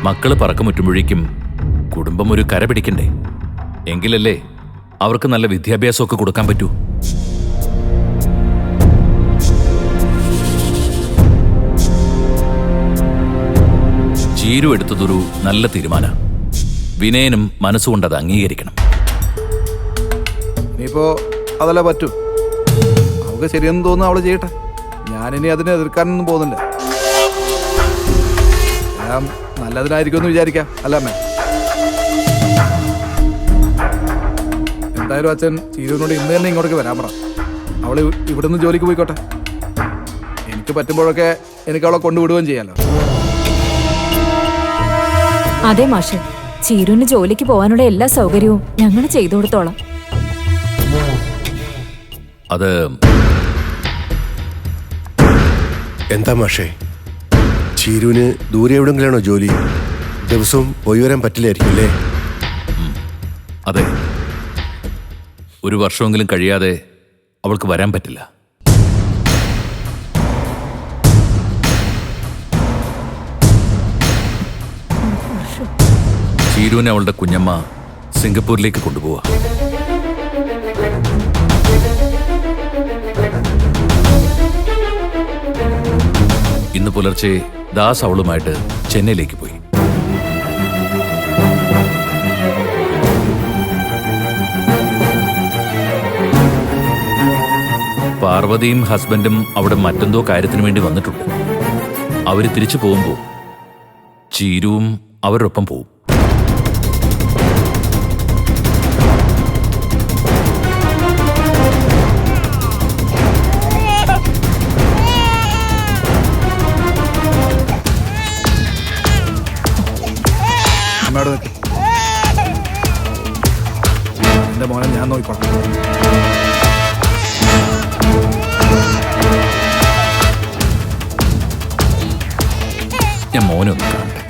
മക്കള് പറക്കമുറ്റുമ്പോഴേക്കും കുടുംബം ഒരു കര പിടിക്കണ്ടേ? എങ്കിലല്ലേ അവർക്ക് നല്ല വിദ്യാഭ്യാസമൊക്കെ കൊടുക്കാൻ പറ്റൂ. ചീരു എടുത്തതൊരു നല്ല തീരുമാനം. വിനയനും മനസ്സുകൊണ്ട് അത് അംഗീകരിക്കണം. ഇനിയിപ്പോ അതല്ല പറ്റൂ. നമുക്ക് ശരിയെന്ന് തോന്നുന്നു അവള് ചെയ്യട്ടെ. ഞാനിനി അതിനെ എതിർക്കാനൊന്നും പോകുന്നില്ല. ഞാൻ നല്ലതിനായിരിക്കുമെന്ന് വിചാരിക്കാം. അല്ല അമ്മേ? എന്തായാലും അച്ഛൻ ചീരുവിനോട് ഇന്ന് തന്നെ ഇങ്ങോട്ടേക്ക് വരാൻ പറ. അവള് ഇവിടുന്ന് ജോലിക്ക് പോയിക്കോട്ടെ. എനിക്ക് പറ്റുമ്പോഴൊക്കെ എനിക്ക് അവളെ കൊണ്ടുവിടുകയും ചെയ്യാലോ. അതെ മാഷെ, ചീരുവിന് ജോലിക്ക് പോകാനുള്ള എല്ലാ സൗകര്യവും ഞങ്ങൾ ചെയ്തു കൊടുത്തോളാം. അത് എന്താ മാഷേ, ചീരുവിന് ദൂരെ എവിടെങ്കിലാണോ ജോലി? ദിവസവും പോയി വരാൻ പറ്റില്ലായിരിക്കും അല്ലേ? അതെ, ഒരു വർഷമെങ്കിലും കഴിയാതെ അവൾക്ക് വരാൻ പറ്റില്ല. ചീരുവിനെ അവളുടെ കുഞ്ഞമ്മ സിംഗപ്പൂരിലേക്ക് കൊണ്ടുപോവാ. ഇന്ന് പുലർച്ചെ ദാസ് അവളുമായിട്ട് ചെന്നൈയിലേക്ക് പോയി. പാർവതിയും ഹസ്ബൻഡും അവിടെ മറ്റെന്തോ കാര്യത്തിനു വേണ്ടി വന്നിട്ടുണ്ട്. അവര് തിരിച്ചു പോകുമ്പോൾ ചീരുവും അവരോടൊപ്പം പോവും. അമ്മയോട് നിൽക്കും. എന്റെ മോനെ ഞാൻ നോക്കിക്കോളാം. ഞാൻ മോനൊന്നും കാണട്ടെ.